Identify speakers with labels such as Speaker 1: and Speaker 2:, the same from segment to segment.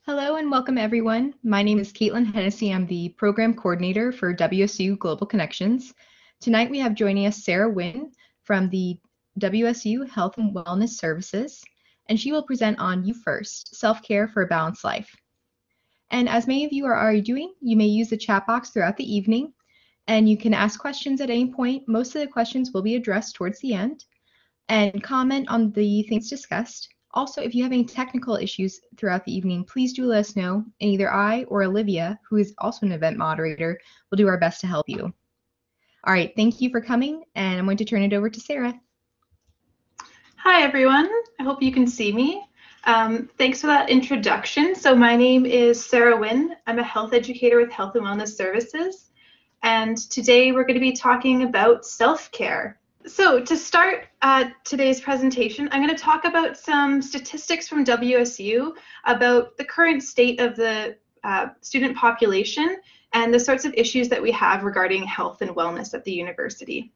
Speaker 1: Hello and welcome everyone. My name is Caitlin Hennessy. I'm the Program Coordinator for WSU Global Connections. Tonight we have joining us Sara Wynne from the WSU Health and Wellness Services, and she will present on You First, Self-Care for a Balanced Life. And as many of you are already doing, you may use the chat box throughout the evening, and you can ask questions at any point. Most of the questions will be addressed towards the end, and comment on the things discussed. Also, if you have any technical issues throughout the evening, please do let us know, and either I or Olivia, who is also an event moderator, will do our best to help you. All right, thank you for coming, and I'm going to turn it over to Sara.
Speaker 2: Hi, everyone. I hope you can see me. Thanks for that introduction. So my name is Sara Wynne. I'm a health educator with Health and Wellness Services, and today we're going to be talking about self-care. So to start today's presentation, I'm going to talk about some statistics from WSU about the current state of the student population and the sorts of issues that we have regarding health and wellness at the university.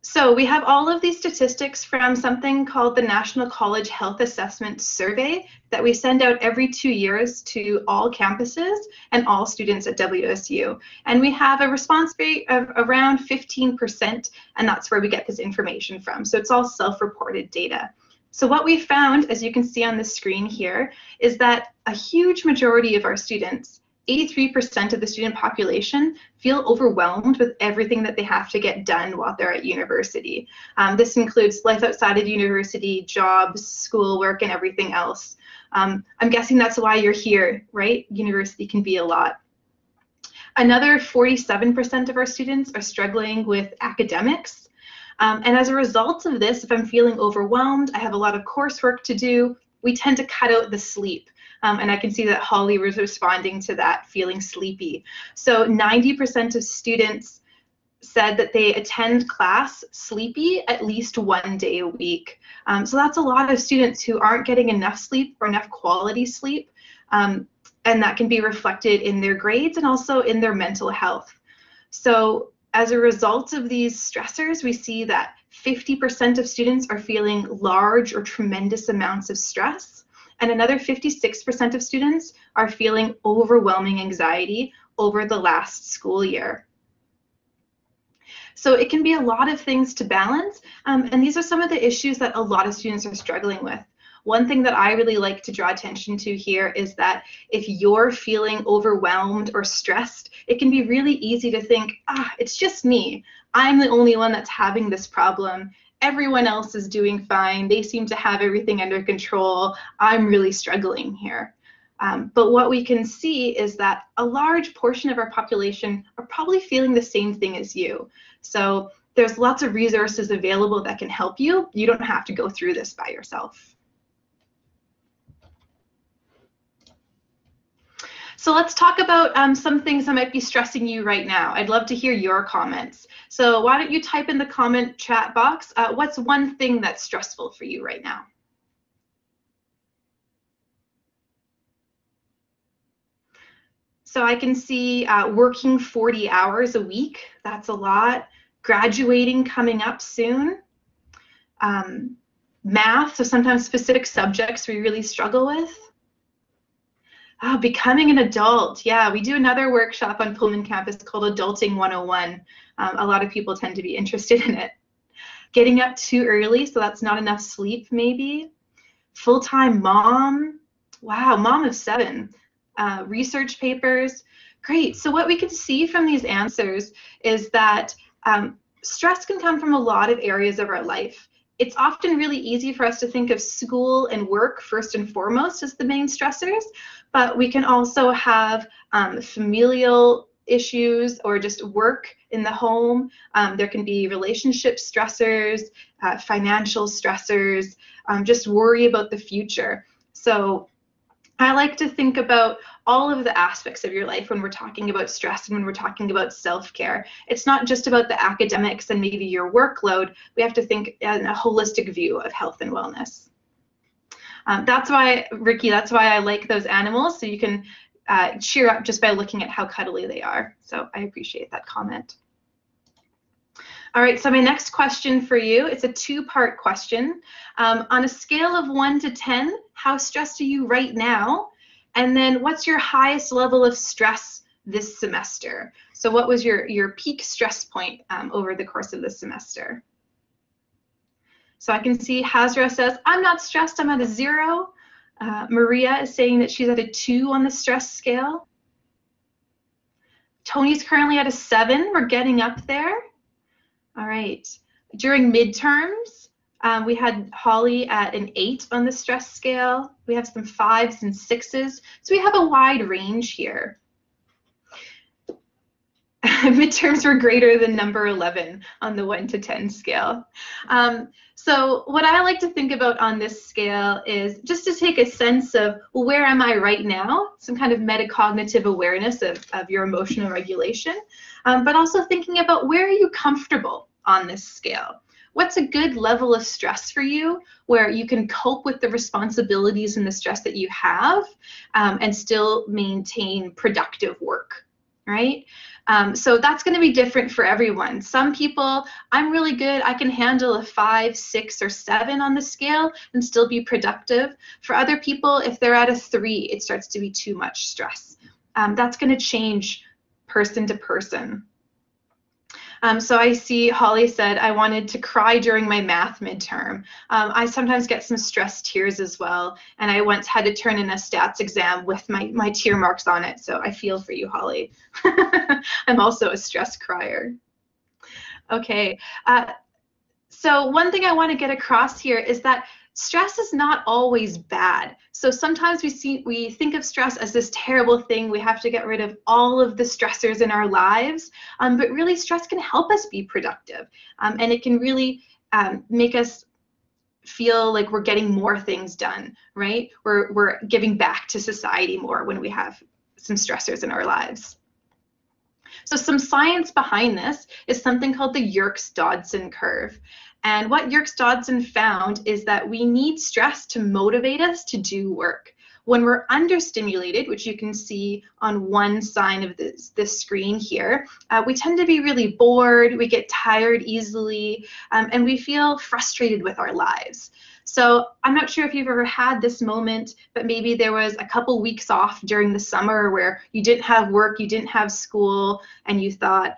Speaker 2: So we have all of these statistics from something called the National College Health Assessment Survey that we send out every 2 years to all campuses and all students at WSU. And we have a response rate of around 15%, and that's where we get this information from. So it's all self-reported data. So what we found, as you can see on the screen here, is that a huge majority of our students, 83% of the student population, feel overwhelmed with everything that they have to get done while they're at university. This includes life outside of university, jobs, schoolwork, and everything else. I'm guessing that's why you're here, right? University can be a lot. Another 47% of our students are struggling with academics. And as a result of this, if I'm feeling overwhelmed, I have a lot of coursework to do, we tend to cut out the sleep. And I can see that Holly was responding to that, feeling sleepy. So 90% of students said that they attend class sleepy at least 1 day a week. So that's a lot of students who aren't getting enough sleep or enough quality sleep. And that can be reflected in their grades and also in their mental health. So as a result of these stressors, we see that 50% of students are feeling large or tremendous amounts of stress. And another 56% of students are feeling overwhelming anxiety over the last school year. So it can be a lot of things to balance, and these are some of the issues that a lot of students are struggling with. One thing that I really like to draw attention to here is that if you're feeling overwhelmed or stressed, it can be really easy to think, it's just me. I'm the only one that's having this problem. Everyone else is doing fine. They seem to have everything under control. I'm really struggling here. But what we can see is that a large portion of our population are probably feeling the same thing as you. So there's lots of resources available that can help you. You don't have to go through this by yourself. So let's talk about some things that might be stressing you right now. I'd love to hear your comments. So why don't you type in the comment chat box, what's one thing that's stressful for you right now? So I can see working 40 hours a week, that's a lot. Graduating coming up soon. Math, so sometimes specific subjects we really struggle with. Becoming an adult. Yeah, we do another workshop on Pullman campus called Adulting 101. A lot of people tend to be interested in it. Getting up too early, so that's not enough sleep maybe. Full-time mom. Wow, mom of 7. Research papers. Great. So what we can see from these answers is that stress can come from a lot of areas of our life. It's often really easy for us to think of school and work first and foremost as the main stressors, but we can also have familial issues or just work in the home. There can be relationship stressors, financial stressors, just worry about the future. So I like to think about all of the aspects of your life when we're talking about stress and when we're talking about self-care. It's not just about the academics and maybe your workload. We have to think in a holistic view of health and wellness. That's why, Ricky, that's why I like those animals, so you can cheer up just by looking at how cuddly they are. So I appreciate that comment. All right, so my next question for you, it's a two-part question. On a scale of 1 to 10, how stressed are you right now? And then what's your highest level of stress this semester? So what was your peak stress point over the course of the semester? So I can see Hazra says, I'm not stressed, I'm at a 0. Maria is saying that she's at a 2 on the stress scale. Tony's currently at a 7, we're getting up there. All right, during midterms, we had Holly at an 8 on the stress scale. We have some 5s and 6s, so we have a wide range here. Midterms were greater than number 11 on the 1 to 10 scale. So what I like to think about on this scale is just to take a sense of, well, where am I right now? Some kind of metacognitive awareness of your emotional regulation, but also thinking about where are you comfortable on this scale? What's a good level of stress for you where you can cope with the responsibilities and the stress that you have and still maintain productive work, right? So that's going to be different for everyone. Some people, I'm really good, I can handle a 5, 6, or 7 on the scale and still be productive. For other people, if they're at a 3, it starts to be too much stress. That's going to change person to person. So I see Holly said, I wanted to cry during my math midterm. I sometimes get some stress tears as well, and I once had to turn in a stats exam with my tear marks on it, so I feel for you, Holly. I'm also a stress crier. Okay, so one thing I want to get across here is that stress is not always bad. So sometimes we think of stress as this terrible thing. We have to get rid of all of the stressors in our lives, but really stress can help us be productive, and it can really make us feel like we're getting more things done, right? We're giving back to society more when we have some stressors in our lives. So some science behind this is something called the Yerkes-Dodson curve. And what Yerkes-Dodson found is that we need stress to motivate us to do work. When we're understimulated, which you can see on one side of this screen here, we tend to be really bored, we get tired easily, and we feel frustrated with our lives. So I'm not sure if you've ever had this moment, but maybe there was a couple weeks off during the summer where you didn't have work, you didn't have school, and you thought,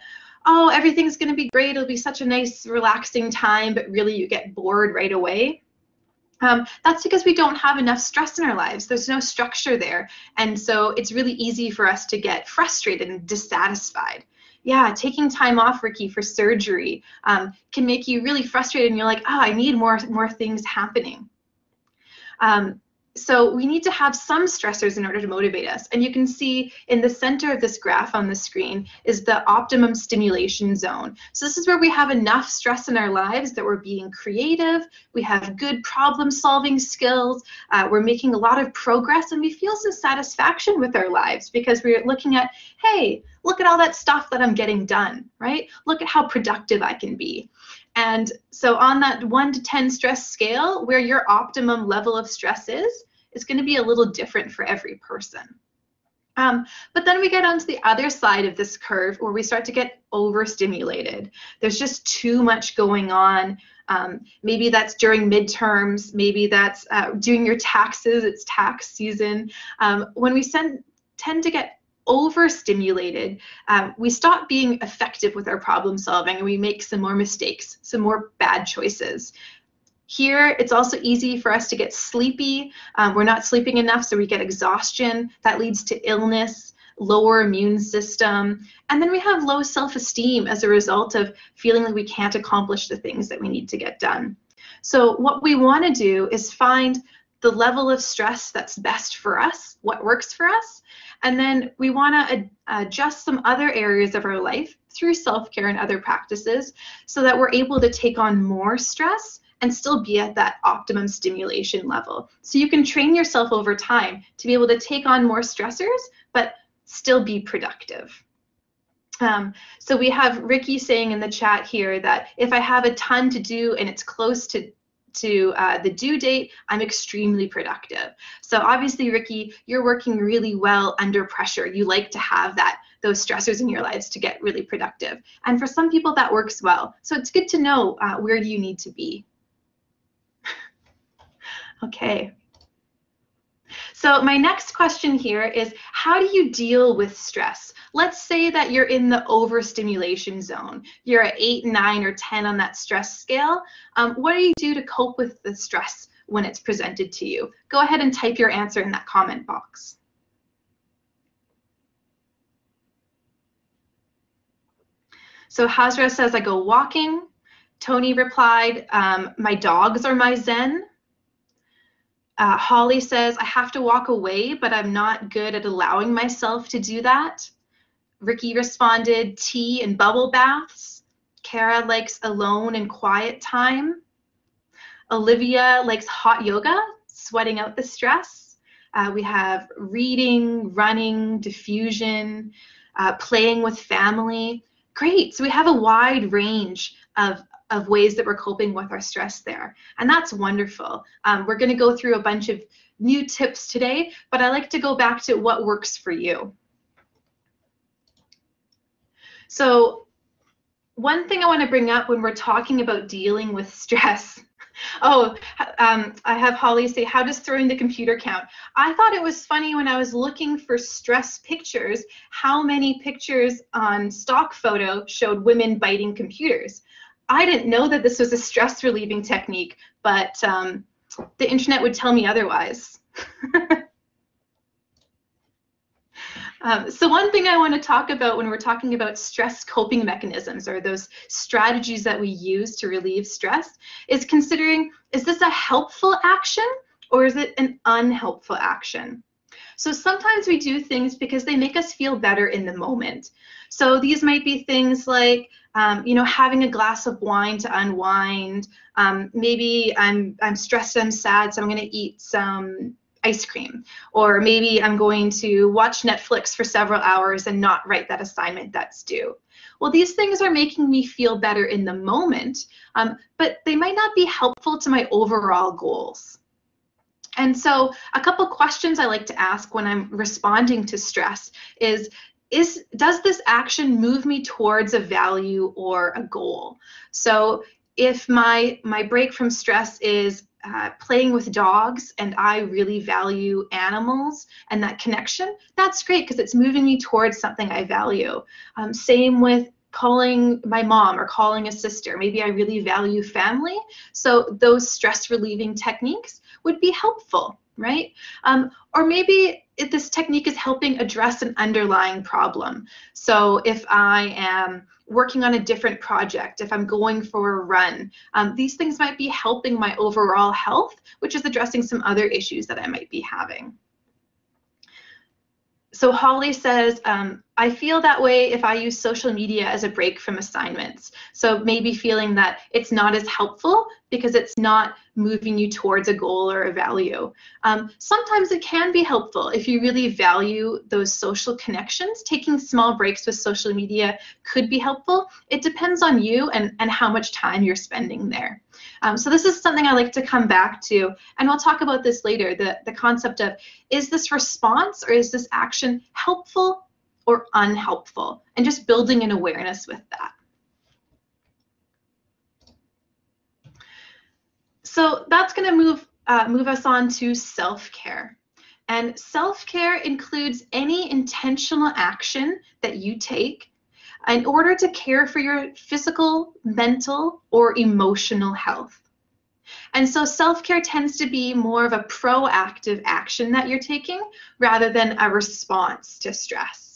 Speaker 2: oh, everything's going to be great, it'll be such a nice, relaxing time, but really you get bored right away. That's because we don't have enough stress in our lives. There's no structure there. And so it's really easy for us to get frustrated and dissatisfied. Yeah, taking time off, Ricky, for surgery can make you really frustrated and you're like, oh, I need more things happening. So we need to have some stressors in order to motivate us. And you can see in the center of this graph on the screen is the optimum stimulation zone. So this is where we have enough stress in our lives that we're being creative, we have good problem solving skills, we're making a lot of progress, and we feel some satisfaction with our lives because we're looking at, hey, look at all that stuff that I'm getting done, right? Look at how productive I can be. And so on that 1 to 10 stress scale, where your optimum level of stress is going to be a little different for every person. But then we get onto the other side of this curve where we start to get overstimulated. There's just too much going on. Maybe that's during midterms, maybe that's doing your taxes, it's tax season. When we tend to get overstimulated, we stop being effective with our problem solving and we make some more mistakes, some more bad choices. Here, it's also easy for us to get sleepy. We're not sleeping enough, so we get exhaustion. That leads to illness, lower immune system, and then we have low self-esteem as a result of feeling like we can't accomplish the things that we need to get done. So what we want to do is find the level of stress that's best for us, what works for us, and then we want to adjust some other areas of our life through self-care and other practices so that we're able to take on more stress and still be at that optimum stimulation level. So you can train yourself over time to be able to take on more stressors, but still be productive. So we have Ricky saying in the chat here that if I have a ton to do and it's close to the due date, I'm extremely productive. So obviously, Ricky, you're working really well under pressure. You like to have that those stressors in your lives to get really productive. And for some people that works well. So it's good to know where do you need to be. Okay. So my next question here is, how do you deal with stress? Let's say that you're in the overstimulation zone. You're at 8, 9, or 10 on that stress scale. What do you do to cope with the stress when it's presented to you? Go ahead and type your answer in that comment box. So Hazra says, I go walking. Tony replied, my dogs are my zen. Holly says, I have to walk away, but I'm not good at allowing myself to do that. Ricky responded, tea and bubble baths. Kara likes alone and quiet time. Olivia likes hot yoga, sweating out the stress. We have reading, running, diffusion, playing with family. Great, so we have a wide range of ways that we're coping with our stress there. And that's wonderful. We're going to go through a bunch of new tips today, but I like to go back to what works for you. So one thing I want to bring up when we're talking about dealing with stress, I have Holly say, how does throwing the computer count? I thought it was funny when I was looking for stress pictures, how many pictures on stock photo showed women biting computers. I didn't know that this was a stress relieving technique, but the internet would tell me otherwise. So one thing I want to talk about when we're talking about stress coping mechanisms, or those strategies that we use to relieve stress, is considering, is this a helpful action or is it an unhelpful action? So sometimes we do things because they make us feel better in the moment. So these might be things like, having a glass of wine to unwind. Maybe I'm stressed, I'm sad, so I'm going to eat some ice cream. Or maybe I'm going to watch Netflix for several hours and not write that assignment that's due. Well, these things are making me feel better in the moment, but they might not be helpful to my overall goals. And so a couple questions I like to ask when I'm responding to stress is does this action move me towards a value or a goal? So if my break from stress is playing with dogs and I really value animals and that connection, that's great because it's moving me towards something I value. Same with calling my mom or calling a sister. Maybe I really value family, so those stress relieving techniques would be helpful, right? Or maybe if this technique is helping address an underlying problem. So if I am working on a different project, if I'm going for a run, these things might be helping my overall health, which is addressing some other issues that I might be having. So Holly says, I feel that way if I use social media as a break from assignments. So maybe feeling that it's not as helpful because it's not moving you towards a goal or a value. Sometimes it can be helpful if you really value those social connections. Taking small breaks with social media could be helpful. It depends on you and how much time you're spending there. So this is something I like to come back to, and we'll talk about this later, the concept of, is this response or is this action helpful or unhelpful, and just building an awareness with that. So that's going to move us on to self-care. And self-care includes any intentional action that you take in order to care for your physical, mental, or emotional health. And so self-care tends to be more of a proactive action that you're taking rather than a response to stress.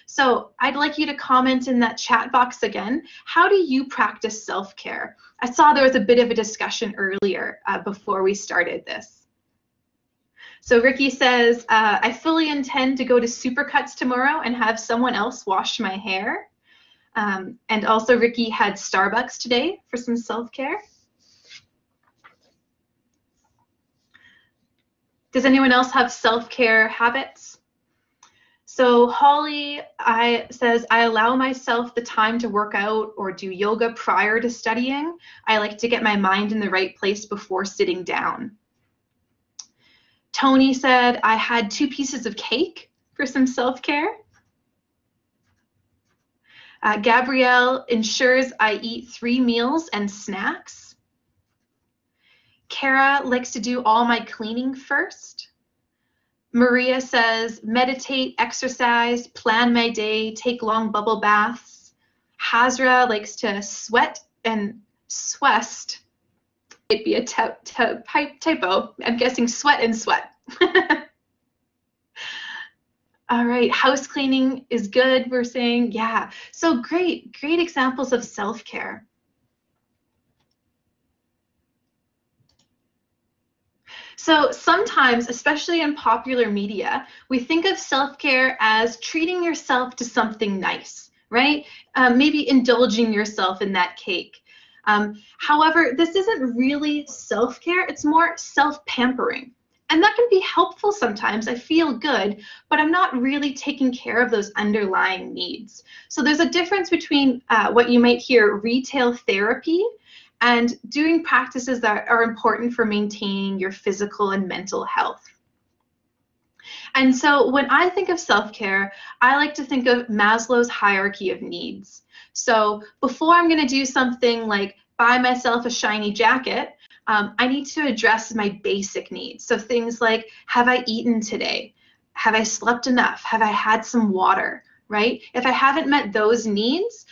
Speaker 2: So I'd like you to comment in that chat box again. How do you practice self-care? I saw there was a bit of a discussion earlier before we started this. So Ricky says, I fully intend to go to Supercuts tomorrow and have someone else wash my hair. And also Ricky had Starbucks today for some self-care. Does anyone else have self-care habits? So Holly says, I allow myself the time to work out or do yoga prior to studying. I like to get my mind in the right place before sitting down. Tony said, I had 2 pieces of cake for some self-care. Gabrielle ensures I eat 3 meals and snacks. Kara likes to do all my cleaning first. Maria says, meditate, exercise, plan my day, take long bubble baths. Hazra likes to sweat and swest. It'd be a typo. I'm guessing sweat and sweat. All right, house cleaning is good, we're saying. Yeah, so great examples of self-care. So sometimes, especially in popular media, we think of self-care as treating yourself to something nice, right? Maybe indulging yourself in that cake. However, this isn't really self-care, it's more self-pampering. And that can be helpful sometimes. I feel good, but I'm not really taking care of those underlying needs. So there's a difference between what you might hear retail therapy and doing practices that are important for maintaining your physical and mental health. And so when I think of self-care, I like to think of Maslow's hierarchy of needs. So before I'm going to do something like buy myself a shiny jacket, I need to address my basic needs. So things like, have I eaten today? Have I slept enough? Have I had some water, right? If I haven't met those needs,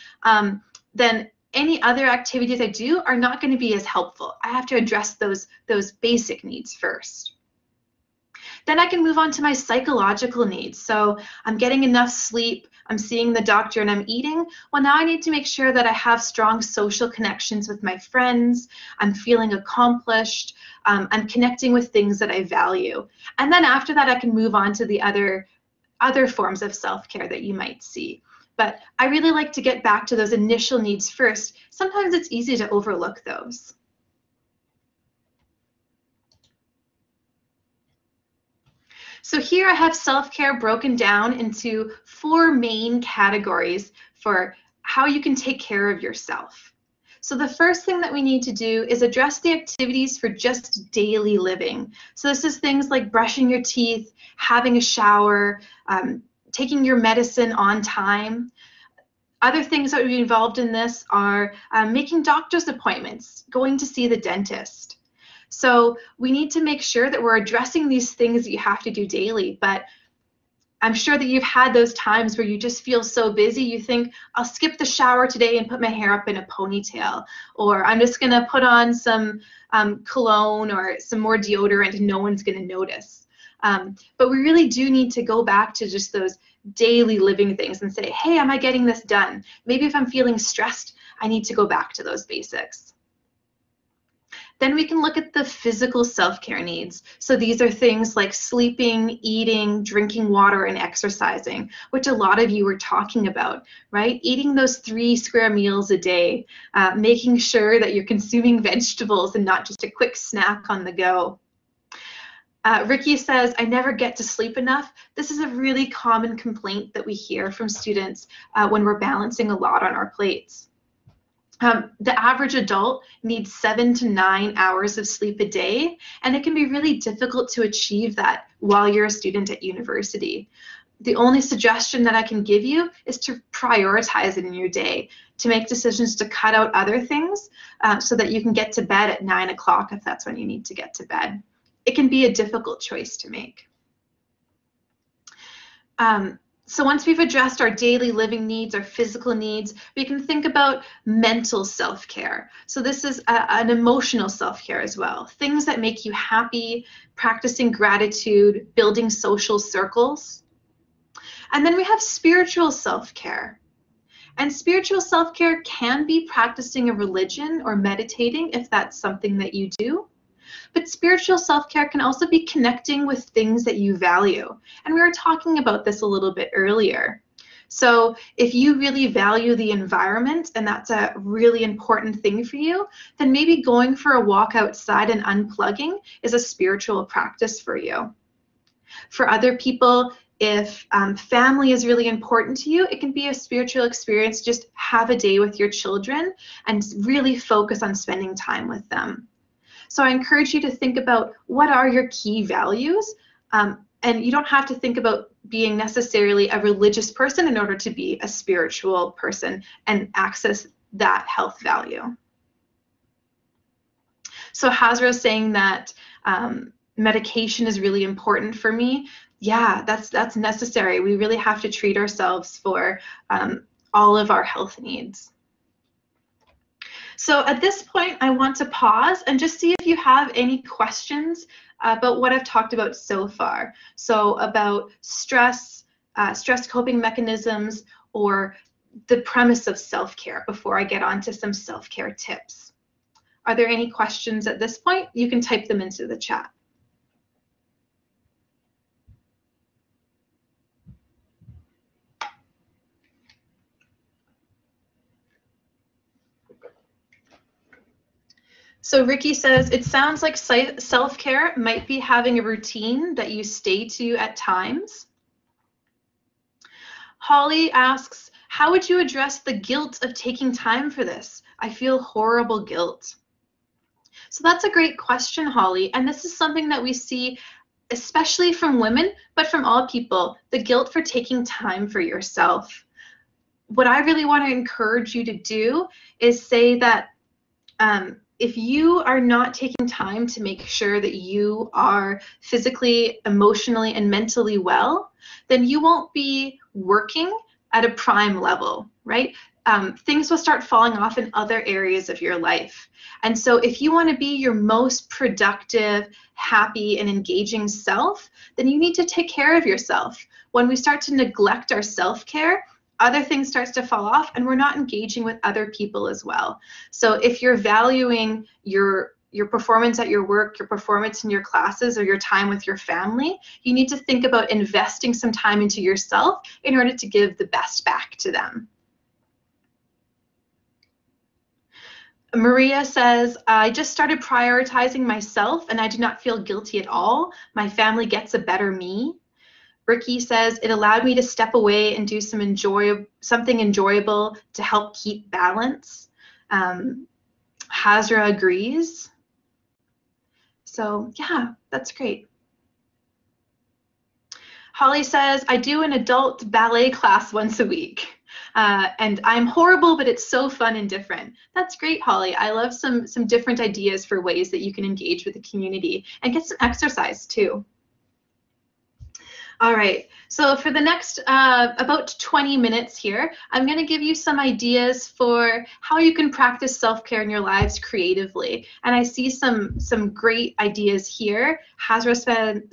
Speaker 2: then any other activities I do are not going to be as helpful. I have to address those basic needs first. Then I can move on to my psychological needs. So I'm getting enough sleep, I'm seeing the doctor, and I'm eating. Well, now I need to make sure that I have strong social connections with my friends, I'm feeling accomplished, I'm connecting with things that I value. And then after that, I can move on to the other forms of self-care that you might see. But I really like to get back to those initial needs first. Sometimes it's easy to overlook those. So here I have self-care broken down into 4 main categories for how you can take care of yourself. So the first thing that we need to do is address the activities for just daily living. So this is things like brushing your teeth, having a shower, taking your medicine on time. Other things that would be involved in this are making doctor's appointments, going to see the dentist. So we need to make sure that we're addressing these things that you have to do daily, but I'm sure that you've had those times where you just feel so busy, you think, I'll skip the shower today and put my hair up in a ponytail, or I'm just gonna put on some cologne or some more deodorant and no one's gonna notice. But we really do need to go back to just those daily living things and say, hey, am I getting this done? Maybe if I'm feeling stressed, I need to go back to those basics. Then we can look at the physical self-care needs. So these are things like sleeping, eating, drinking water, and exercising, which a lot of you were talking about, right? Eating those 3 square meals a day, making sure that you're consuming vegetables and not just a quick snack on the go. Ricky says, I never get to sleep enough. This is a really common complaint that we hear from students when we're balancing a lot on our plates. The average adult needs 7 to 9 hours of sleep a day, and it can be really difficult to achieve that while you're a student at university. The only suggestion that I can give you is to prioritize it in your day, to make decisions to cut out other things so that you can get to bed at 9 o'clock if that's when you need to get to bed. It can be a difficult choice to make. So once we've addressed our daily living needs, our physical needs, we can think about mental self-care. So this is an emotional self-care as well. Things that make you happy, practicing gratitude, building social circles. And then we have spiritual self-care. And spiritual self-care can be practicing a religion or meditating if that's something that you do. But spiritual self-care can also be connecting with things that you value. And we were talking about this a little bit earlier. So if you really value the environment and that's a really important thing for you, then maybe going for a walk outside and unplugging is a spiritual practice for you. For other people, if family is really important to you, it can be a spiritual experience. Just have a day with your children and really focus on spending time with them. So I encourage you to think about what are your key values And you don't have to think about being necessarily a religious person in order to be a spiritual person and access that health value. So Hazra is saying that medication is really important for me. Yeah, that's necessary. We really have to treat ourselves for all of our health needs. So at this point, I want to pause and just see if you have any questions about what I've talked about so far. So about stress, stress coping mechanisms, or the premise of self-care before I get on to some self-care tips. Are there any questions at this point? You can type them into the chat. So Ricky says, it sounds like self-care might be having a routine that you stay to at times. Holly asks, how would you address the guilt of taking time for this? I feel horrible guilt. So that's a great question, Holly. And this is something that we see especially from women, but from all people, the guilt for taking time for yourself. What I really want to encourage you to do is say that if you are not taking time to make sure that you are physically, emotionally, and mentally well, then you won't be working at a prime level, right? Things will start falling off in other areas of your life. And so if you want to be your most productive, happy, and engaging self, then you need to take care of yourself. When we start to neglect our self-care, other things starts to fall off and we're not engaging with other people as well. So if you're valuing your performance at your work, your performance in your classes, or your time with your family, you need to think about investing some time into yourself in order to give the best back to them. Maria says, I just started prioritizing myself and I do not feel guilty at all. My family gets a better me. Ricky says, it allowed me to step away and do something enjoyable to help keep balance. Hazra agrees. So yeah, that's great. Holly says, I do an adult ballet class once a week. And I'm horrible, but it's so fun and different. That's great, Holly. I love some different ideas for ways that you can engage with the community and get some exercise too. All right, so for the next about 20 minutes here, I'm going to give you some ideas for how you can practice self-care in your lives creatively. And I see some great ideas here. Hazra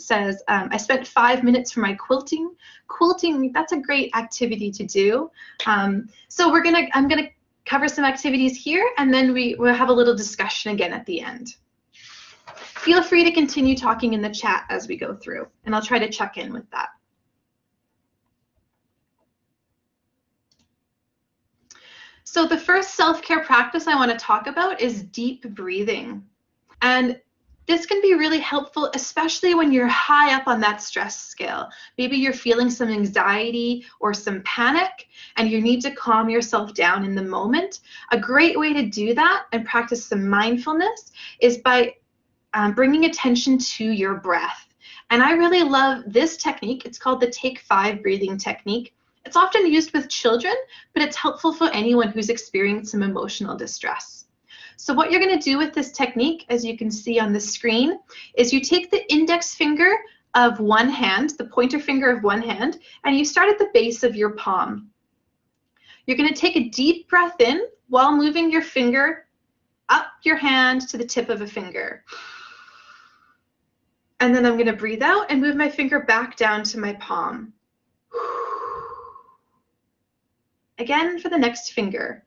Speaker 2: says, I spent 5 minutes for my quilting. Quilting, that's a great activity to do. So I'm going to cover some activities here, and then we'll have a little discussion again at the end. Feel free to continue talking in the chat as we go through, and I'll try to check in with that. So the first self-care practice I want to talk about is deep breathing. And this can be really helpful, especially when you're high up on that stress scale. Maybe you're feeling some anxiety or some panic, and you need to calm yourself down in the moment. A great way to do that and practice some mindfulness is by bringing attention to your breath. And I really love this technique. It's called the Take 5 breathing technique. It's often used with children, but it's helpful for anyone who's experiencing some emotional distress. So what you're going to do with this technique, as you can see on the screen, is you take the index finger of one hand, the pointer finger of one hand, and you start at the base of your palm. You're going to take a deep breath in while moving your finger up your hand to the tip of a finger. And then I'm going to breathe out and move my finger back down to my palm. Again for the next finger.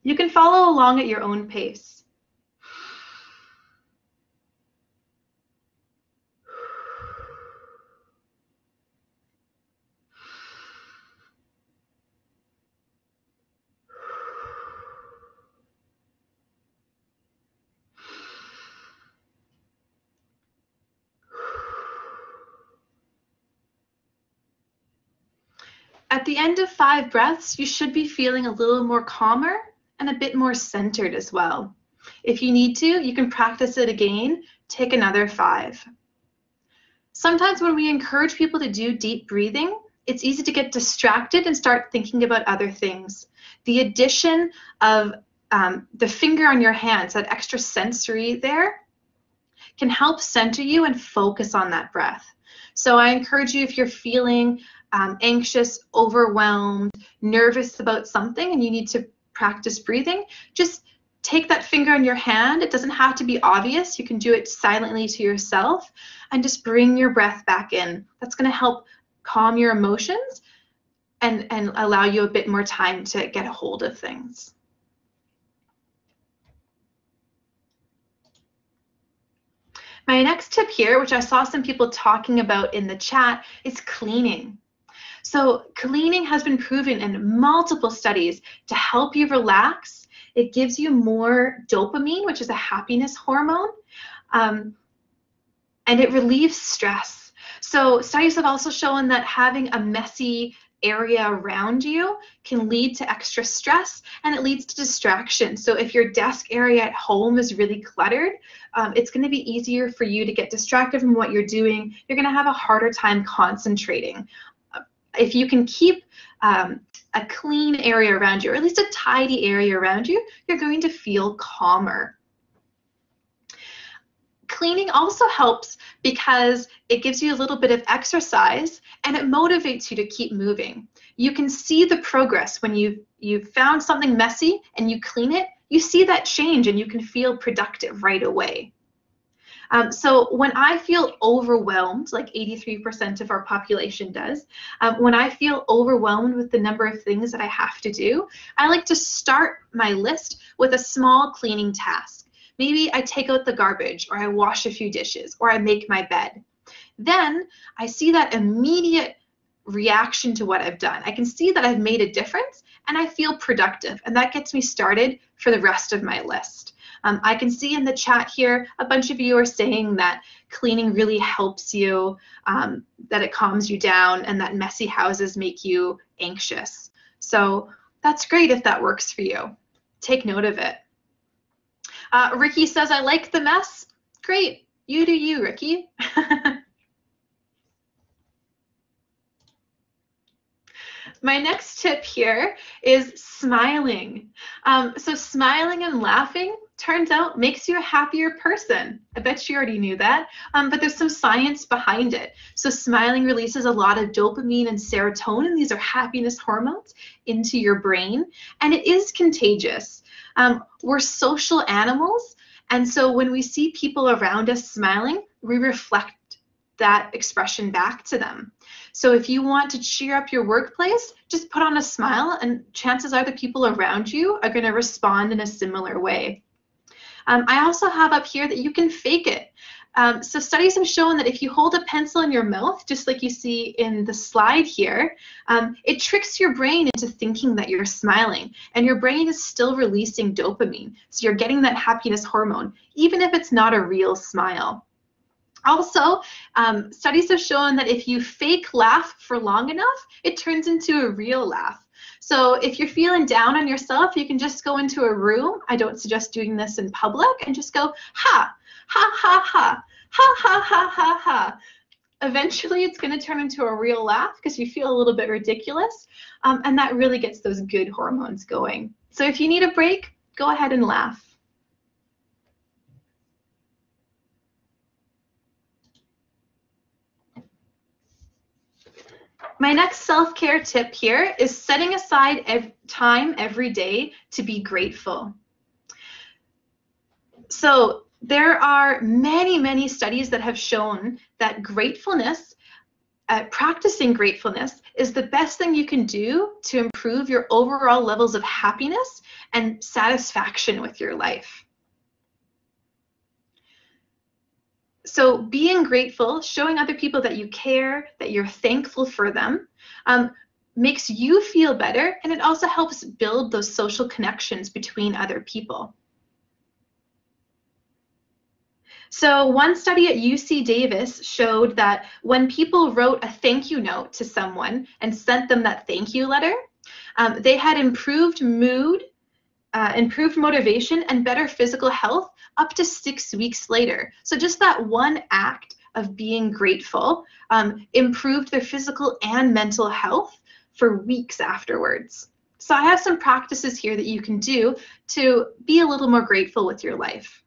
Speaker 2: You can follow along at your own pace. At the end of 5 breaths, you should be feeling a little more calmer and a bit more centered as well. If you need to, you can practice it again. Take another 5. Sometimes when we encourage people to do deep breathing, it's easy to get distracted and start thinking about other things. The addition of the finger on your hands, that extra sensory there, can help center you and focus on that breath. So I encourage you, if you're feeling anxious, overwhelmed, nervous about something and you need to practice breathing, just take that finger in your hand. It doesn't have to be obvious. You can do it silently to yourself and just bring your breath back in. That's going to help calm your emotions and allow you a bit more time to get a hold of things. My next tip here, which I saw some people talking about in the chat, is cleaning. So cleaning has been proven in multiple studies to help you relax. It gives you more dopamine, which is a happiness hormone, and it relieves stress. So studies have also shown that having a messy area around you can lead to extra stress, and it leads to distraction. So if your desk area at home is really cluttered, it's going to be easier for you to get distracted from what you're doing. You're going to have a harder time concentrating. If you can keep a clean area around you, or at least a tidy area around you, you're going to feel calmer. Cleaning also helps because it gives you a little bit of exercise and it motivates you to keep moving. You can see the progress when you've found something messy and you clean it. You see that change and you can feel productive right away. So when I feel overwhelmed, like 83% of our population does, when I feel overwhelmed with the number of things that I have to do, I like to start my list with a small cleaning task. Maybe I take out the garbage, or I wash a few dishes, or I make my bed. Then I see that immediate reaction to what I've done. I can see that I've made a difference and I feel productive, and that gets me started for the rest of my list. I can see in the chat here a bunch of you are saying that cleaning really helps you, that it calms you down, and that messy houses make you anxious. So that's great if that works for you. Take note of it. Ricky says, I like the mess. Great. You do you, Ricky. My next tip here is smiling. So smiling and laughing, turns out, makes you a happier person. I bet you already knew that, but there's some science behind it. So smiling releases a lot of dopamine and serotonin. These are happiness hormones into your brain, and it is contagious. We're social animals, and so when we see people around us smiling, we reflect that expression back to them. So if you want to cheer up your workplace, just put on a smile, and chances are the people around you are going to respond in a similar way. I also have up here that you can fake it. So studies have shown that if you hold a pencil in your mouth, just like you see in the slide here, it tricks your brain into thinking that you're smiling, and your brain is still releasing dopamine. So you're getting that happiness hormone, even if it's not a real smile. Also, studies have shown that if you fake laugh for long enough, it turns into a real laugh. So if you're feeling down on yourself, you can just go into a room. I don't suggest doing this in public, and just go, ha, ha, ha, ha, ha, ha, ha, ha, ha. Eventually, it's going to turn into a real laugh because you feel a little bit ridiculous, and that really gets those good hormones going. So if you need a break, go ahead and laugh. My next self-care tip here is setting aside time every day to be grateful. So there are many, many studies that have shown that gratefulness, practicing gratefulness, is the best thing you can do to improve your overall levels of happiness and satisfaction with your life. So being grateful, showing other people that you care, that you're thankful for them, makes you feel better, and it also helps build those social connections between other people. So one study at UC Davis showed that when people wrote a thank you note to someone and sent them that thank you letter, they had improved mood, improved motivation, and better physical health up to 6 weeks later. So just that one act of being grateful improved their physical and mental health for weeks afterwards. So I have some practices here that you can do to be a little more grateful with your life.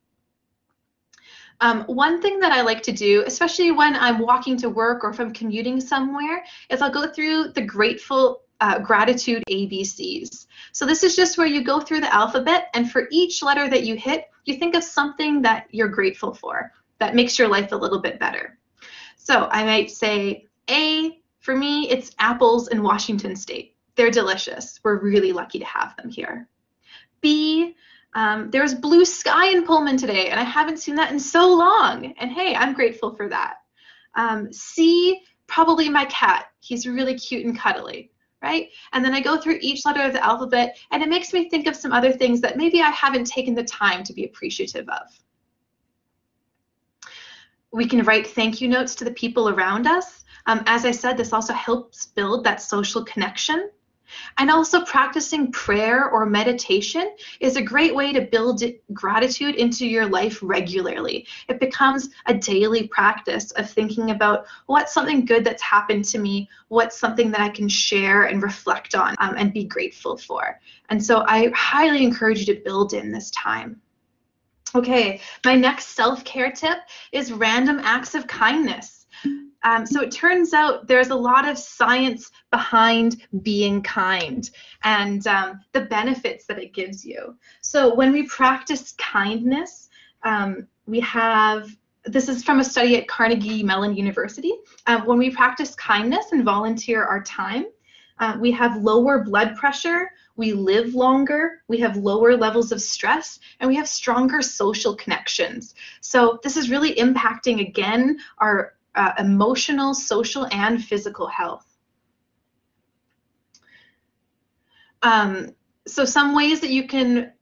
Speaker 2: One thing that I like to do, especially when I'm walking to work or if I'm commuting somewhere, is I'll go through the gratitude ABCs. So this is just where you go through the alphabet, and for each letter that you hit, you think of something that you're grateful for that makes your life a little bit better. So I might say A, for me, it's apples in Washington State. They're delicious. We're really lucky to have them here. B, there's blue sky in Pullman today, and I haven't seen that in so long. And hey, I'm grateful for that. C, probably my cat. He's really cute and cuddly, right? And then I go through each letter of the alphabet, and it makes me think of some other things that maybe I haven't taken the time to be appreciative of. We can write thank you notes to the people around us. As I said, this also helps build that social connection. And also practicing prayer or meditation is a great way to build gratitude into your life regularly. It becomes a daily practice of thinking about what's something good that's happened to me, what's something that I can share and reflect on and be grateful for. And so I highly encourage you to build in this time. Okay, my next self-care tip is random acts of kindness. So it turns out there's a lot of science behind being kind and the benefits that it gives you. So when we practice kindness, this is from a study at Carnegie Mellon University. When we practice kindness and volunteer our time, we have lower blood pressure, we live longer, we have lower levels of stress, and we have stronger social connections. So this is really impacting, again, our emotional, social, and physical health. So some ways that you can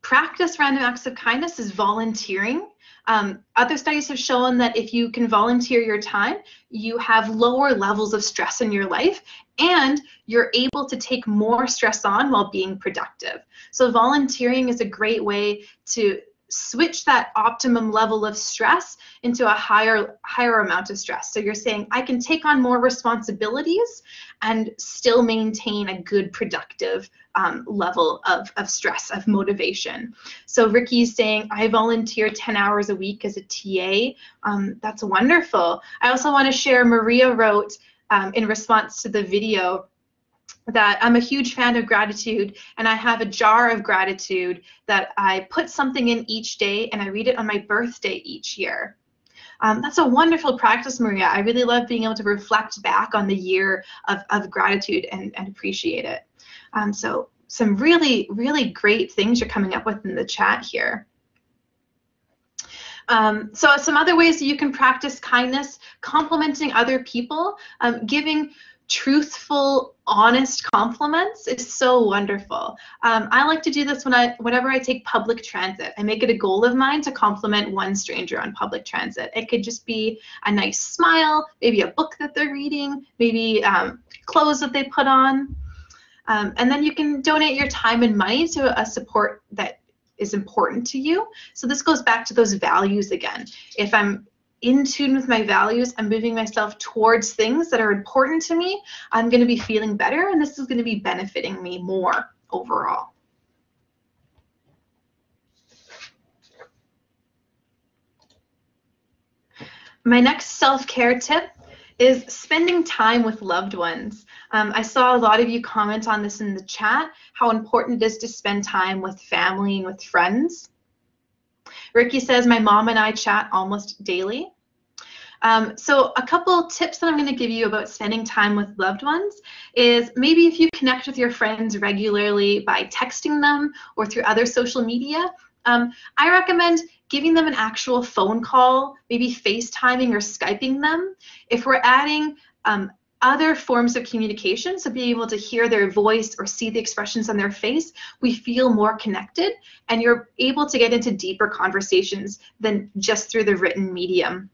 Speaker 2: practice random acts of kindness is volunteering. Other studies have shown that if you can volunteer your time, you have lower levels of stress in your life, and you're able to take more stress on while being productive. So volunteering is a great way to switch that optimum level of stress into a higher amount of stress. So you're saying, I can take on more responsibilities and still maintain a good productive level of stress, of motivation. So Ricky's saying, I volunteer 10 hours a week as a TA. That's wonderful. I also want to share, Maria wrote in response to the video that I'm a huge fan of gratitude, and I have a jar of gratitude that I put something in each day, and I read it on my birthday each year. That's a wonderful practice, Maria. I really love being able to reflect back on the year of gratitude and appreciate it. So some really, really great things you're coming up with in the chat here. So some other ways that you can practice kindness: complimenting other people, giving truthful, honest compliments is so wonderful. I like to do this whenever I take public transit. I make it a goal of mine to compliment one stranger on public transit. It could just be a nice smile, maybe a book that they're reading, maybe clothes that they put on. And then you can donate your time and money to a support that is important to you. So this goes back to those values again. If I'm in tune with my values, I'm moving myself towards things that are important to me, I'm going to be feeling better, and this is going to be benefiting me more overall. My next self-care tip is spending time with loved ones. I saw a lot of you comment on this in the chat, how important it is to spend time with family and with friends. Ricky says, my mom and I chat almost daily. So a couple tips that I'm going to give you about spending time with loved ones is maybe if you connect with your friends regularly by texting them or through other social media, I recommend giving them an actual phone call, maybe FaceTiming or Skyping them. If we're adding other forms of communication, so being able to hear their voice or see the expressions on their face, we feel more connected, and you're able to get into deeper conversations than just through the written medium.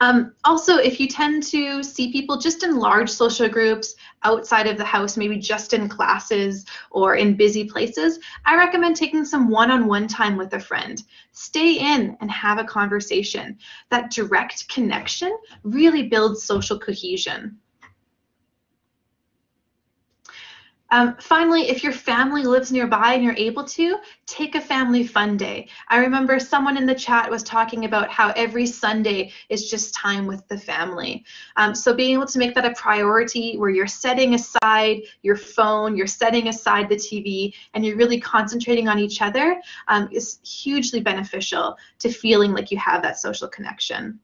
Speaker 2: Also, if you tend to see people just in large social groups outside of the house, maybe just in classes or in busy places, I recommend taking some one-on-one time with a friend. Stay in and have a conversation. That direct connection really builds social cohesion. Finally, if your family lives nearby and you're able to, take a family fun day. I remember someone in the chat was talking about how every Sunday is just time with the family. So being able to make that a priority where you're setting aside your phone, you're setting aside the TV, and you're really concentrating on each other is hugely beneficial to feeling like you have that social connection.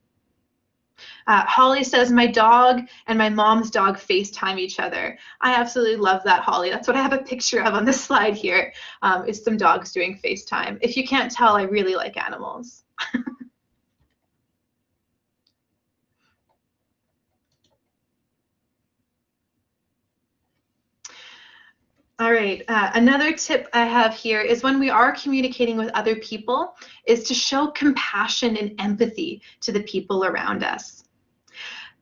Speaker 2: Holly says, my dog and my mom's dog FaceTime each other. I absolutely love that, Holly. That's what I have a picture of on the slide here, is some dogs doing FaceTime. If you can't tell, I really like animals. All right, another tip I have here is when we are communicating with other people is to show compassion and empathy to the people around us.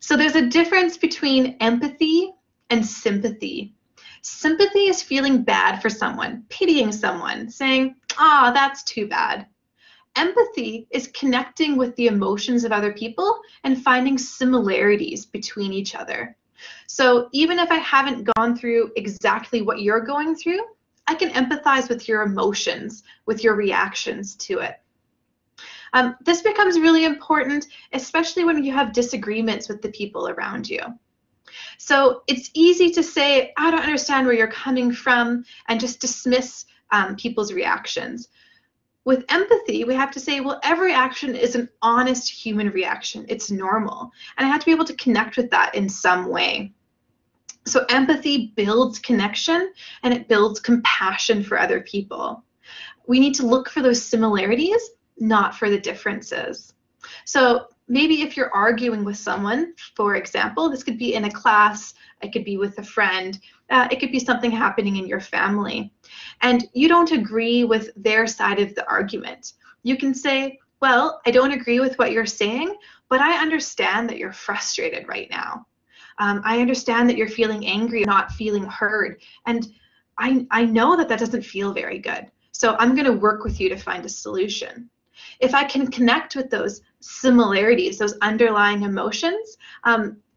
Speaker 2: So there's a difference between empathy and sympathy. Sympathy is feeling bad for someone, pitying someone, saying, "Ah, that's too bad." Empathy is connecting with the emotions of other people and finding similarities between each other. So even if I haven't gone through exactly what you're going through, I can empathize with your emotions, with your reactions to it. This becomes really important, especially when you have disagreements with the people around you. So it's easy to say, I don't understand where you're coming from, and just dismiss people's reactions. With empathy, we have to say, well, every action is an honest human reaction. It's normal. And I have to be able to connect with that in some way. So empathy builds connection, and it builds compassion for other people. We need to look for those similarities, not for the differences. So maybe if you're arguing with someone, for example, this could be in a class, it could be with a friend, it could be something happening in your family, and you don't agree with their side of the argument. You can say, well, I don't agree with what you're saying, but I understand that you're frustrated right now. I understand that you're feeling angry, not feeling heard, and I know that that doesn't feel very good. So I'm going to work with you to find a solution. If I can connect with those similarities, those underlying emotions,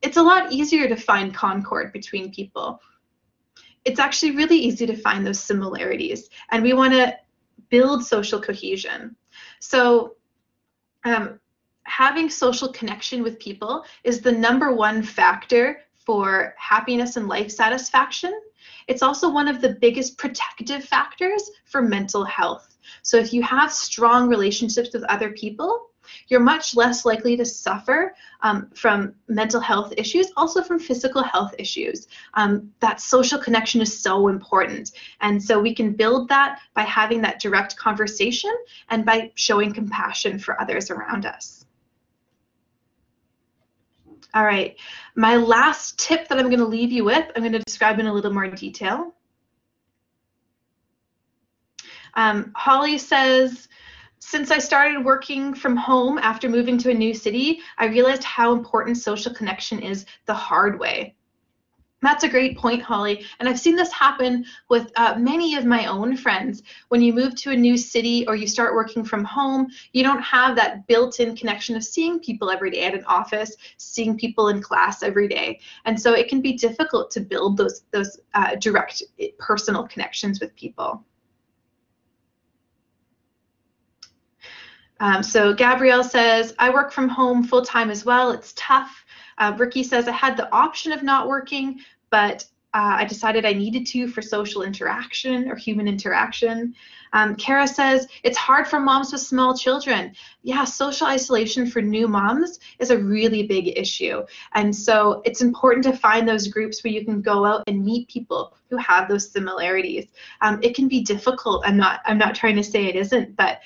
Speaker 2: it's a lot easier to find concord between people. It's actually really easy to find those similarities, and we want to build social cohesion. So having social connection with people is the #1 factor for happiness and life satisfaction. It's also one of the biggest protective factors for mental health. So if you have strong relationships with other people, you're much less likely to suffer from mental health issues, also from physical health issues. That social connection is so important. And so we can build that by having that direct conversation and by showing compassion for others around us. All right, my last tip that I'm going to leave you with, I'm going to describe in a little more detail. Holly says, since I started working from home after moving to a new city, I realized how important social connection is the hard way. That's a great point, Holly. And I've seen this happen with many of my own friends. When you move to a new city or you start working from home, you don't have that built-in connection of seeing people every day at an office, seeing people in class every day. And so it can be difficult to build those direct personal connections with people. So Gabrielle says, I work from home full-time as well. It's tough. Ricky says, I had the option of not working, but I decided I needed to for social interaction or human interaction. Kara says, it's hard for moms with small children. Yeah, social isolation for new moms is a really big issue. And so it's important to find those groups where you can go out and meet people who have those similarities. It can be difficult. I'm not trying to say it isn't, but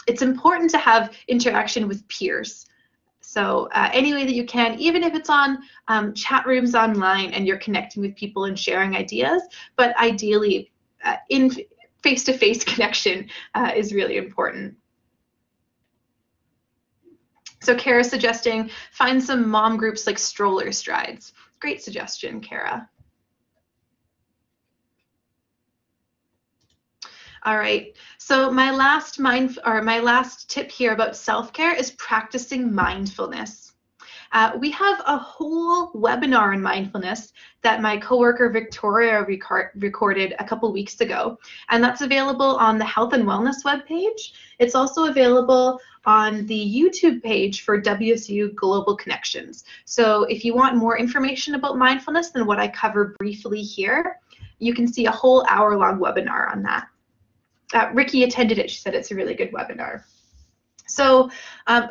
Speaker 2: it's important to have interaction with peers. So any way that you can, even if it's on chat rooms online and you're connecting with people and sharing ideas, but ideally in face-to-face connection is really important. So Kara's suggesting find some mom groups like Stroller Strides. Great suggestion, Kara. All right, so my last tip here about self-care is practicing mindfulness. We have a whole webinar in mindfulness that my coworker Victoria recorded a couple weeks ago, and that's available on the Health and Wellness webpage. It's also available on the YouTube page for WSU Global Connections. So if you want more information about mindfulness than what I cover briefly here, you can see a whole hour-long webinar on that. Ricky attended it. She said it's a really good webinar. So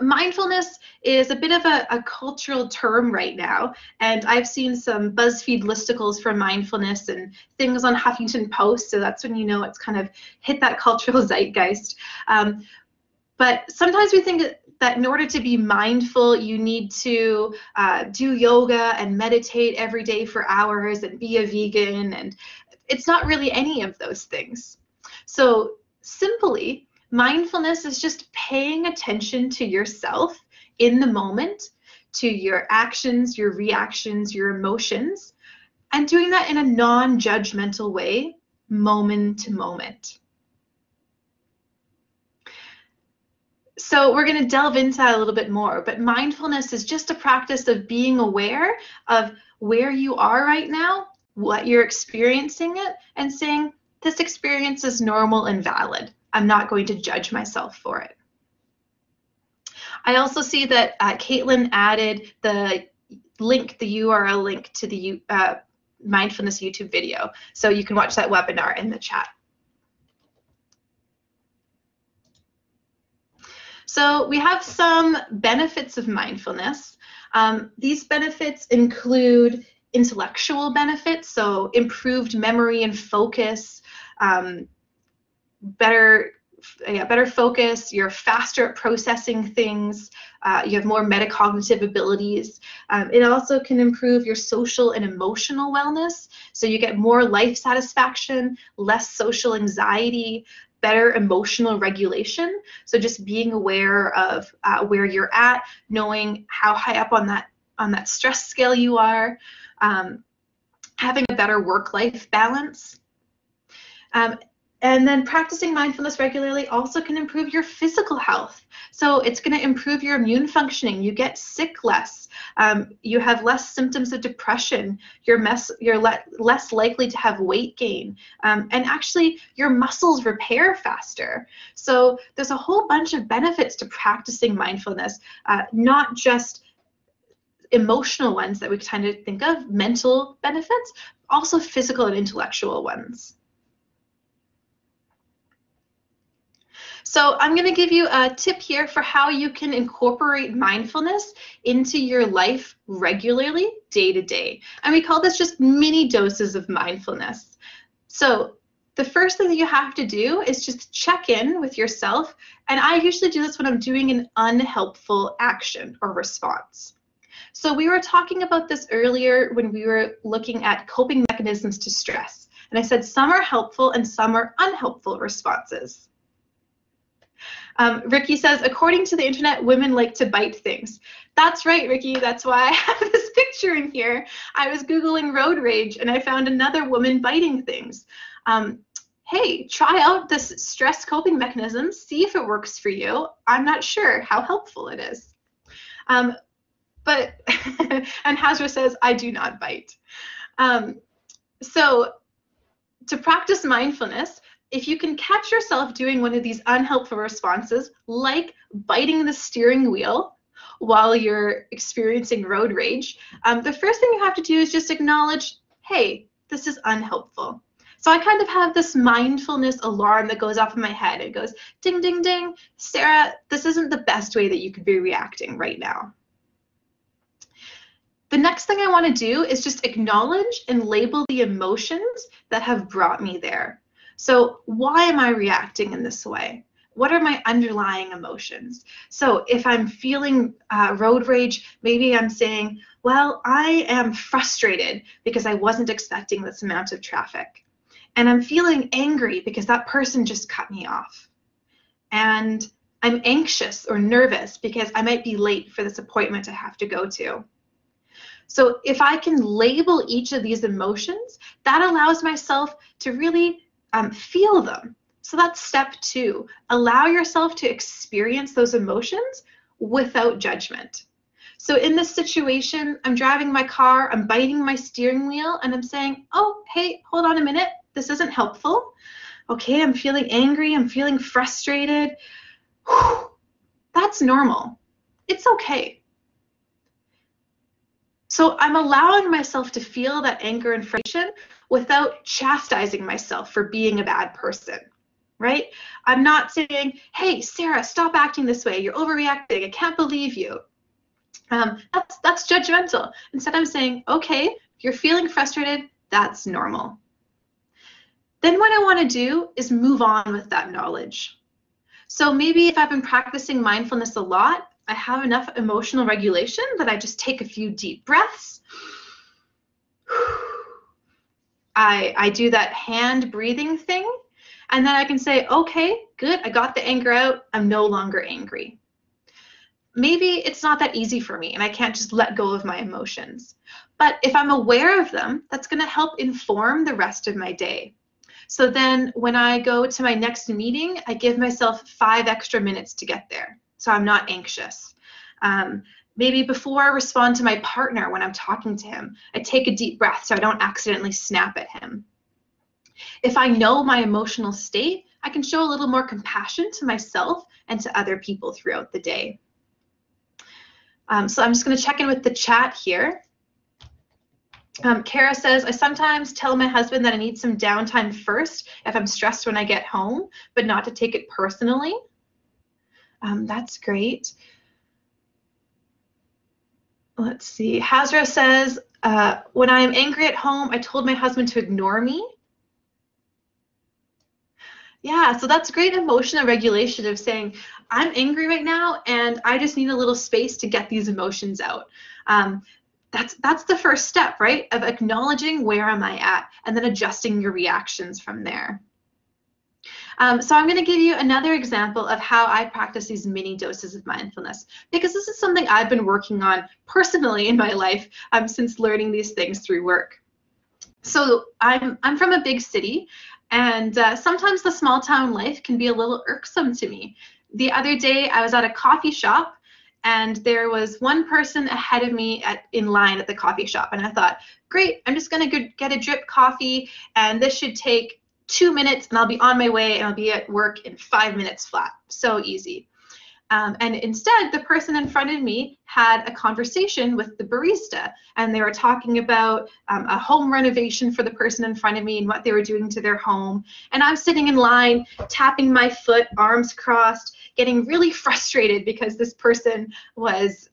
Speaker 2: mindfulness is a bit of a cultural term right now, and I've seen some BuzzFeed listicles for mindfulness and things on Huffington Post, so that's when you know it's kind of hit that cultural zeitgeist. But sometimes we think that in order to be mindful, you need to do yoga and meditate every day for hours and be a vegan, and it's not really any of those things. So simply, mindfulness is just paying attention to yourself in the moment, to your actions, your reactions, your emotions, and doing that in a non-judgmental way, moment to moment. So we're going to delve into that a little bit more, but mindfulness is just a practice of being aware of where you are right now, what you're experiencing it, and saying, this experience is normal and valid. I'm not going to judge myself for it. I also see that Caitlin added the link, the URL link to the mindfulness YouTube video. So you can watch that webinar in the chat. So we have some benefits of mindfulness. These benefits include intellectual benefits, so improved memory and focus, better focus, you're faster at processing things, you have more metacognitive abilities. It also can improve your social and emotional wellness, so you get more life satisfaction, less social anxiety, better emotional regulation. So just being aware of where you're at, knowing how high up on that stress scale you are, having a better work-life balance. And then practicing mindfulness regularly also can improve your physical health. So it's going to improve your immune functioning. You get sick less. You have less symptoms of depression. You're less likely to have weight gain. And actually, your muscles repair faster. So there's a whole bunch of benefits to practicing mindfulness, not just emotional ones that we kind of think of, mental benefits, also physical and intellectual ones. So I'm going to give you a tip here for how you can incorporate mindfulness into your life regularly, day to day. And we call this just mini doses of mindfulness. So the first thing that you have to do is just check in with yourself. And I usually do this when I'm doing an unhelpful action or response. So we were talking about this earlier when we were looking at coping mechanisms to stress. And I said some are helpful and some are unhelpful responses. Ricky says, according to the internet, women like to bite things. That's right, Ricky. That's why I have this picture in here. I was Googling road rage and I found another woman biting things. Hey, try out this stress coping mechanism. See if it works for you. I'm not sure how helpful it is. And Hazra says, I do not bite. So to practice mindfulness, if you can catch yourself doing one of these unhelpful responses, like biting the steering wheel while you're experiencing road rage, the first thing you have to do is just acknowledge, hey, this is unhelpful. So I kind of have this mindfulness alarm that goes off in my head. It goes, ding, ding, ding. Sarah, this isn't the best way that you could be reacting right now. The next thing I want to do is just acknowledge and label the emotions that have brought me there. So why am I reacting in this way? What are my underlying emotions? So if I'm feeling road rage, maybe I'm saying, well, I am frustrated because I wasn't expecting this amount of traffic. And I'm feeling angry because that person just cut me off. And I'm anxious or nervous because I might be late for this appointment I have to go to. So if I can label each of these emotions, that allows myself to really feel them. So that's step 2. Allow yourself to experience those emotions without judgment. So in this situation, I'm driving my car, I'm biting my steering wheel, and I'm saying, oh, hey, hold on a minute. This isn't helpful. Okay, I'm feeling angry. I'm feeling frustrated. Whew, that's normal. It's okay. So I'm allowing myself to feel that anger and frustration without chastising myself for being a bad person, right? I'm not saying, hey, Sarah, stop acting this way. You're overreacting. I can't believe you. That's judgmental. Instead, I'm saying, okay, you're feeling frustrated. That's normal. Then what I want to do is move on with that knowledge. So maybe if I've been practicing mindfulness a lot, I have enough emotional regulation that I just take a few deep breaths. I do that hand breathing thing, and then I can say, okay, good, I got the anger out. I'm no longer angry. Maybe it's not that easy for me and I can't just let go of my emotions. But if I'm aware of them, that's going to help inform the rest of my day. So then when I go to my next meeting, I give myself 5 extra minutes to get there, so I'm not anxious. Maybe before I respond to my partner when I'm talking to him, I take a deep breath so I don't accidentally snap at him. If I know my emotional state, I can show a little more compassion to myself and to other people throughout the day. So I'm just going to check in with the chat here. Kara says, I sometimes tell my husband that I need some downtime first if I'm stressed when I get home, but not to take it personally. That's great. Let's see. Hazra says, when I'm angry at home, I told my husband to ignore me. Yeah, so that's great emotional regulation of saying, I'm angry right now and I just need a little space to get these emotions out. That's the first step, right? Of acknowledging where am I at and then adjusting your reactions from there. So I'm going to give you another example of how I practice these mini doses of mindfulness, because this is something I've been working on personally in my life since learning these things through work. So I'm from a big city, and sometimes the small town life can be a little irksome to me. The other day I was at a coffee shop and there was one person ahead of me in line at the coffee shop, and I thought, great, I'm just going to get a drip coffee and this should take 2 minutes and I'll be on my way and I'll be at work in 5 minutes flat. So easy. And instead, the person in front of me had a conversation with the barista, and they were talking about a home renovation for the person in front of me and what they were doing to their home. And I'm sitting in line, tapping my foot, arms crossed, getting really frustrated because this person was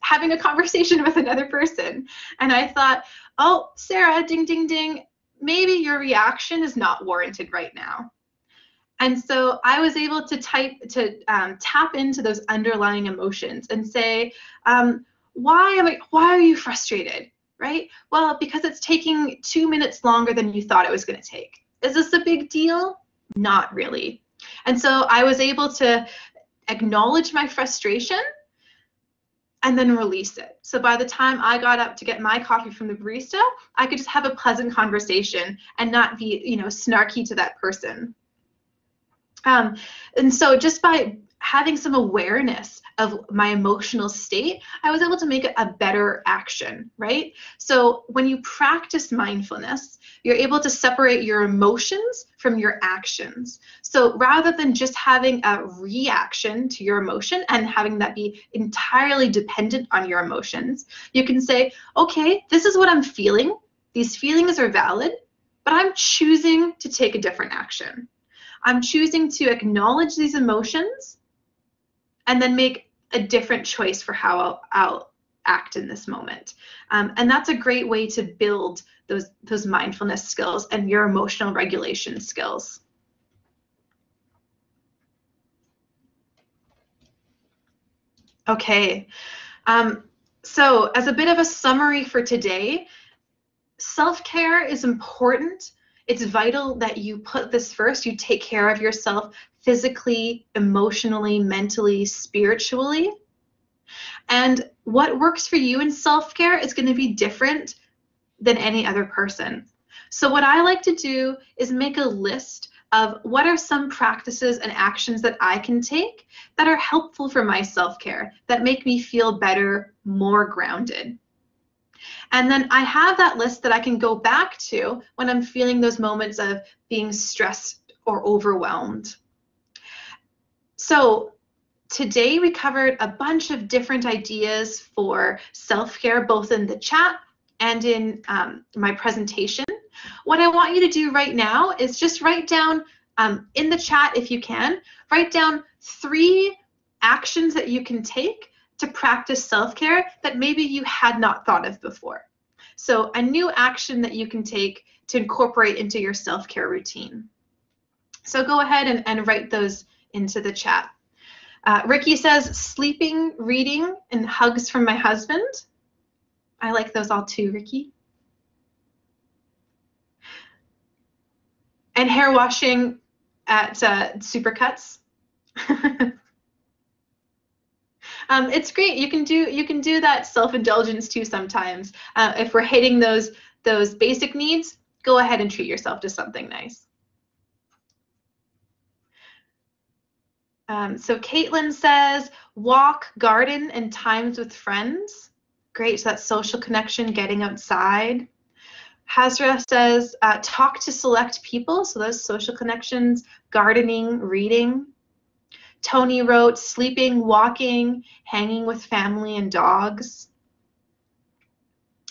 Speaker 2: having a conversation with another person. And I thought, oh, Sarah, ding, ding, ding, maybe your reaction is not warranted right now. And so I was able to tap into those underlying emotions and say, why are you frustrated, right? Well, because it's taking 2 minutes longer than you thought it was going to take. Is this a big deal? Not really. And so I was able to acknowledge my frustration and then release it. So by the time I got up to get my coffee from the barista, I could just have a pleasant conversation and not be, snarky to that person. And so just by having some awareness of my emotional state, I was able to make a better action, right? So when you practice mindfulness, you're able to separate your emotions from your actions. So rather than just having a reaction to your emotion and having that be entirely dependent on your emotions, you can say, okay, this is what I'm feeling. These feelings are valid, but I'm choosing to take a different action. I'm choosing to acknowledge these emotions and then make a different choice for how I'll act in this moment. And that's a great way to build those mindfulness skills and your emotional regulation skills. Okay, so as a bit of a summary for today, self-care is important. It's vital that you put this first. You take care of yourself physically, emotionally, mentally, spiritually. And what works for you in self-care is going to be different than any other person. So what I like to do is make a list of what are some practices and actions that I can take that are helpful for my self-care, that make me feel better, more grounded. And then I have that list that I can go back to when I'm feeling those moments of being stressed or overwhelmed. So today we covered a bunch of different ideas for self-care, both in the chat and in my presentation. What I want you to do right now is just write down in the chat, if you can, write down 3 actions that you can take to practice self-care that maybe you had not thought of before. So a new action that you can take to incorporate into your self-care routine. So go ahead and write those into the chat. Ricky says, sleeping, reading, and hugs from my husband. I like those all too, Ricky. And hair washing at Supercuts. It's great. You can do that self-indulgence too sometimes. If we're hitting those basic needs, go ahead and treat yourself to something nice. So Caitlin says, walk, garden, and times with friends. Great, so that's social connection, getting outside. Hazra says, talk to select people, so those social connections, gardening, reading. Tony wrote, sleeping, walking, hanging with family and dogs.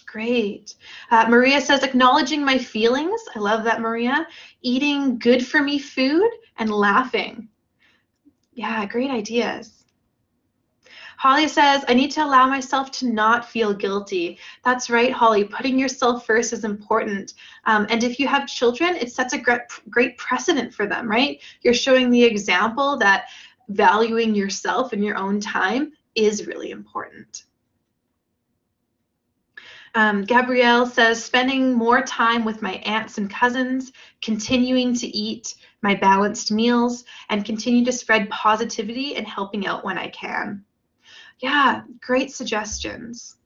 Speaker 2: Great. Maria says, acknowledging my feelings. I love that, Maria. Eating good for me food and laughing. Yeah, great ideas. Holly says, I need to allow myself to not feel guilty. That's right, Holly. Putting yourself first is important. And if you have children, it sets a great precedent for them, right? You're showing the example that valuing yourself and your own time is really important. Gabrielle says, spending more time with my aunts and cousins, continuing to eat my balanced meals, and continue to spread positivity and helping out when I can. Yeah, great suggestions.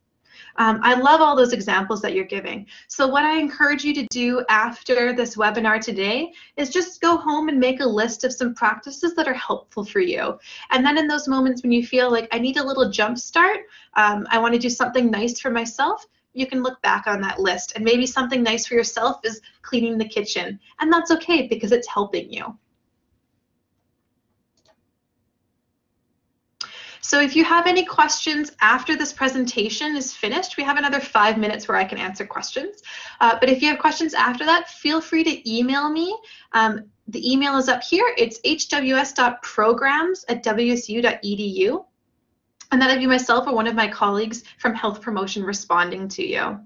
Speaker 2: I love all those examples that you're giving. So what I encourage you to do after this webinar today is just go home and make a list of some practices that are helpful for you. And then in those moments when you feel like I need a little jump start, I want to do something nice for myself, you can look back on that list. And maybe something nice for yourself is cleaning the kitchen. And that's okay because it's helping you. So if you have any questions after this presentation is finished, we have another 5 minutes where I can answer questions. But if you have questions after that, feel free to email me. The email is up here. It's hws.programs@wsu.edu. And that'll be myself or one of my colleagues from Health Promotion responding to you.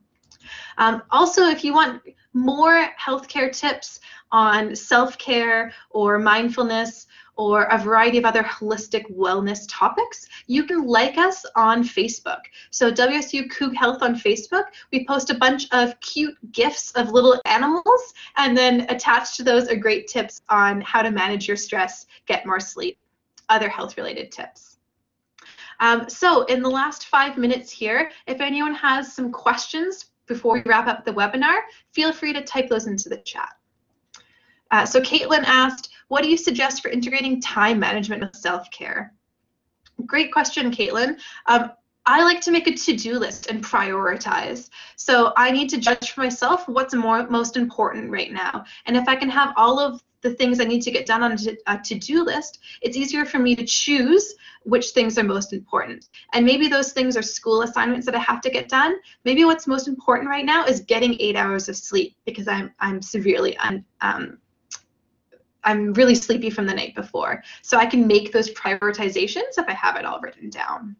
Speaker 2: Also, if you want more healthcare tips on self-care or mindfulness or a variety of other holistic wellness topics, you can like us on Facebook. So WSU Coug Health on Facebook, we post a bunch of cute GIFs of little animals, and then attached to those are great tips on how to manage your stress, get more sleep, other health-related tips. So in the last 5 minutes here, if anyone has some questions before we wrap up the webinar, feel free to type those into the chat. So Caitlin asked, what do you suggest for integrating time management with self-care? Great question, Caitlin. I like to make a to-do list and prioritize. So I need to judge for myself what's most important right now. And if I can have all of the things I need to get done on a to-do list, it's easier for me to choose which things are most important. And maybe those things are school assignments that I have to get done. Maybe what's most important right now is getting 8 hours of sleep because I'm severely I'm really sleepy from the night before. So I can make those prioritizations if I have it all written down.